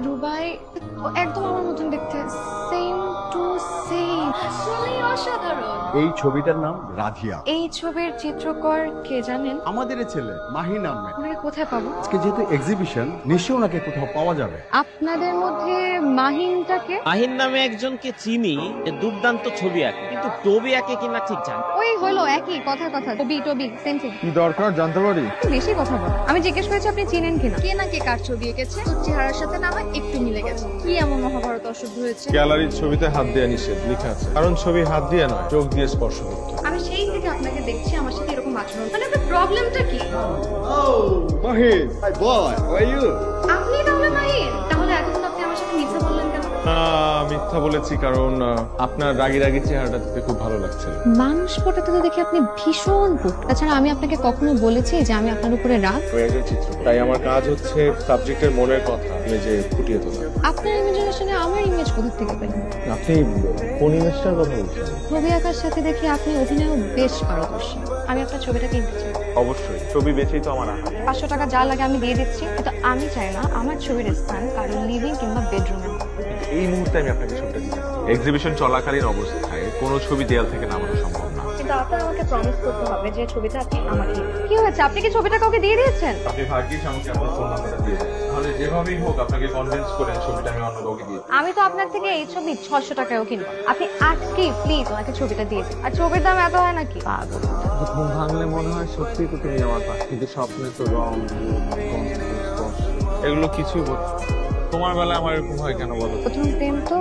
রুবাই ও একদম আমার মতন দেখতে, সেম টু সেম, আসলেই অসাধারণ। এই ছবিটার নাম রাধিয়া। এই ছবির চিত্রকর কে জানেন? আমাদের ছেলে মাহি নামে। ওনাকে কোথায় পাবো? আজকে যেহেতু এক্সিবিশন, নিশ্চয়ই ওনাকে কোথাও পাওয়া যাবে। আপনাদের মধ্যে মাহিনটাকে? মাহিন নামে একজনকে চিনি, যে দুর্দান্ত ছবি আঁকে, কিন্তু ছবি আঁকে কিনা ঠিক জানি না। ওই হলো একই কথা, টবি সেম থিং। কি দরকার জানতে পারি? বেশি কথা বল। আমি জিজ্ঞেস করেছি আপনি চিনেন কিনা। কে না কে কার ছবি এঁকেছে, তোর চেহারার সাথে না আমার একটু মিলে গেছে। কি এমন মহাভারত অশুদ্ধ হয়েছে? গ্যালারির ছবিতে হাত দেওয়া নিষেধ লেখা আছে, কারণ ছবি হাত দিয়ে নয়, চোখ দিয়ে স্পর্শ করতে হয়। আমি সেই থেকে আপনাকে দেখছি, আমার সাথে এরকম আচরণ, মানে আপনার প্রবলেমটা কি? Mahi, hi boy, how are you? আপনি তাহলে মাহিন? তাহলে এতক্ষণ আপনি আমার সাথে মিথ্যা বললেন কেন? মিথ্যা বলেছি কারণ আপনার রাগি রাগি চেহারাটা দেখতে খুব ভালো লাগছিল। মানুষ পটাতে তো দেখি আপনি ভীষণ কুট। তাছাড়া আমি আপনাকে কখনো বলেছি যে আমি আপনার উপরে রাগ? আমি একজন চিত্র, তাই আমার কাজ হচ্ছে সাবজেক্টের মনের কথা ইমেজে ফুটিয়ে তোলা। আপনার ইমাজিনেশনে আমার ইমেজ কোথা থেকে পেলেন? আপনি কোন ইমেজটার কথা বলছেন? ছবি আঁকার সাথে দেখি আপনি অভিনয়ও বেশ পারদর্শী। আমি আপনার ছবিটা কিনতে চাই। অবশ্যই, ছবি বেচেই তো আমার আঁকা। 500 টাকা যা লাগে আমি দিয়ে দিচ্ছি, কিন্তু আমি চাই না আমার ছবির স্থান কারো লিভিং কিংবা বেডরুমে। এই মুহূর্তে আমি আপনাকে ছবিটা দিচ্ছি। এক্সিবিশন চলাকালীন অবস্থায় কোনো ছবি দেয়াল থেকে নামানো সম্ভব না। কিন্তু আপনার আমাকে প্রমিস করতে হবে যে ছবিটা আপনি আমাকে দিবেন। কি হয়েছে, আপনি কি ছবিটা কাউকে দিয়ে দিয়েছেন? আপনি ভাগ্যিস আমাকে আপনার ফোন নাম্বারটা দিয়ে দেন, তাহলে যেভাবেই হোক আপনাকে কনভিন্স করে ছবিটা আমি অন্য কাউকে দিয়ে দিই। আমি তো আপনার থেকে এই ছবি 600 টাকায়ও কিনবো। আপনি আজকে প্লিজ ওনাকে ছবিটা দিয়ে দিন। আর ছবির দাম এত হয় নাকি? পাগল। ঘুম ভাঙলে মনে হয় সত্যি তো তুমি আমার পাশে, কিন্তু স্বপ্নে তো রং এগুলো কিছুই বল। তোমার বেলা আমার এরকম হয় কেন বলো? প্রথম প্রেম তো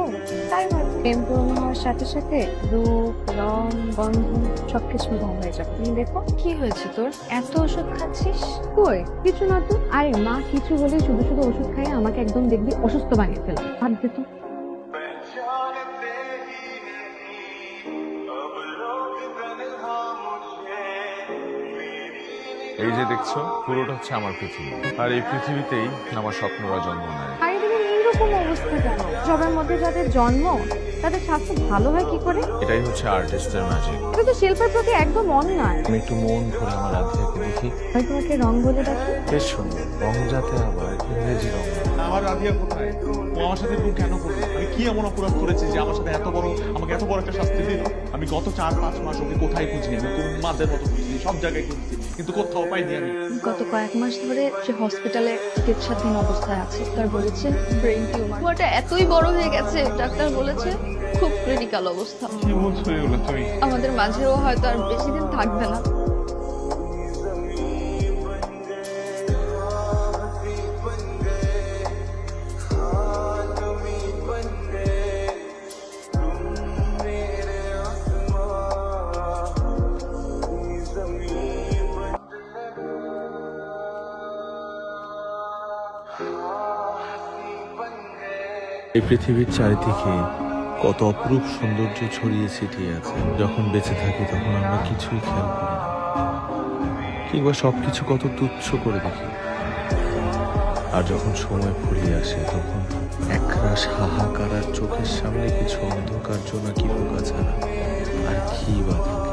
তাই হয়। প্রেম পূরণ হওয়ার সাথে সাথে রূপ, রং, বন্ধন সবকিছু ভঙ্গ হয়ে যাবে। তুমি দেখো কি হয়েছে তোর, এত ওষুধ খাচ্ছিস? কই কিছু না তো। আরে মা কিছু হলে শুধু শুধু ওষুধ খাই আমাকে একদম দেখবি অসুস্থ বানিয়ে ফেলে। ভাত দে তো। এই যে দেখছো, পুরোটা হচ্ছে আমার পৃথিবী, আর এই পৃথিবীতেই আমার স্বপ্নরা জন্ম নেয়। আর এদিকে এইরকম অবস্থা কেন? সবার মধ্যে যাদের জন্ম তাদের স্বাস্থ্য ভালো হয় কি করে? এটাই হচ্ছে আর্টিস্টের ম্যাজিক। এটা তো শিল্পের প্রতি একদম অন্যায়। আমি একটু মন ভরে আমার রাধিয়াকে দেখি, আমি তোমাকে রং বলে ডাকি। বেশ সুন্দর রং, যাতে আবার ইংরেজি রং না। আমার রাধিয়া কোথায়? ও আমার সাথে এরকম কেন করলো? আমি কি এমন অপরাধ করেছি যে আমার সাথে আমাকে এত বড় একটা শাস্তি দিল? আমি গত 4-5 মাস ওকে কোথায় খুঁজি, আমি মাদের মতো খুঁজছি, সব জায়গায় খুঁজছি, কিন্তু কোথাও পাইনি আমি। গত কয়েক মাস ধরে সে হসপিটালে চিকিৎসাধীন অবস্থায় আছে। ডাক্তার বলেছে ব্রেন টিউমার। ওটা এতই বড় হয়ে গেছে, ডাক্তার বলেছে খুব ক্রিটিক্যাল অবস্থা। কি বলছো এগুলো তুমি? আমাদের মাঝেও হয়তো আর বেশি দিন থাকবে না। এই পৃথিবীর চারিদিকে কত অপরূপ সৌন্দর্য ছড়িয়ে ছিটিয়ে আছে। যখন বেঁচে থাকি তখন আমরা কিছুই খেয়াল করি না, কিংবা সবকিছু কত তুচ্ছ করে দেখি। আর যখন সময় ফুরিয়ে আসে তখন একরাশ হাহাকার আর চোখের সামনে কিছু অন্ধকার জোনাকি পোকা ছাড়া আর কি বা থাকে।